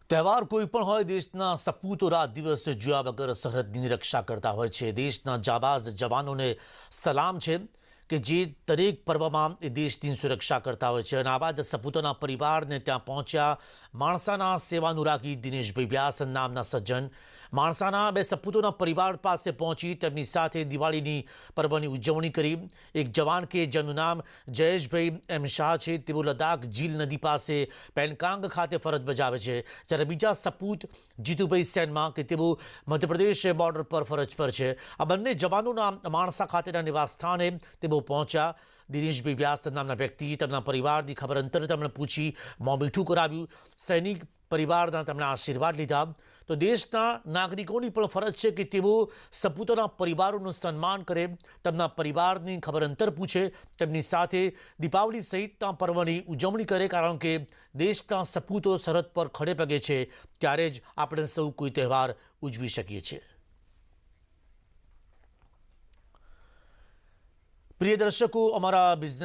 તહેવાર કોઈ પણ હોય દેશના સપૂતો રાત દિવસ જોયા વગર સરહદની રક્ષા કરતા હોય છે. દેશના જાબાઝ જવાનોને સલામ છે કે જે દરેક પર્વમાં એ દેશની સુરક્ષા કરતા હોય છે. અને આવા જ સપૂતોના પરિવારને ત્યાં પહોંચ્યા માણસાના સેવાનુરાગી દિનેશભાઈ વ્યાસ નામના સજ્જન. માણસાના બે સપૂતોના પરિવાર પાસે પહોંચી તેમની સાથે દિવાળીની પર્વની ઉજવણી કરી. એક જવાન કે જેનું નામ જયેશભાઈ એમ શાહ છે, તેઓ લદ્દાખ ઝીલ નદી પાસે પેનકાંગ ખાતે ફરજ બજાવે છે. જ્યારે બીજા સપૂત જીતુભાઈ સેનમાં કે તેઓ મધ્યપ્રદેશ બોર્ડર પર ફરજ પર છે. આ બંને જવાનોના માણસા ખાતેના નિવાસસ્થાને તેઓ પહોંચ્યા. દિનેશભાઈ વ્યાસ નામના વ્યક્તિ તેમના પરિવારની ખબર અંતર તેમણે પૂછી, મોં મીઠું કરાવ્યું. સૈનિક પરિવારના તેમણે આશીર્વાદ લીધા. તો દેશના નાગરિકોની પણ ફરજ છે કે તેઓ સપૂતોના પરિવારોનું સન્માન કરે, તેમના પરિવારની ખબર અંતર પૂછે, તેમની સાથે દીપાવલી સહિતના પર્વની ઉજવણી કરે. કારણ કે દેશના સપૂતો સરહદ પર ખડે પગે છે ત્યારે જ આપણે સૌ કોઈ તહેવાર ઉજવી શકીએ છીએ. પ્રિય દર્શકો, અમારા બિઝનેસ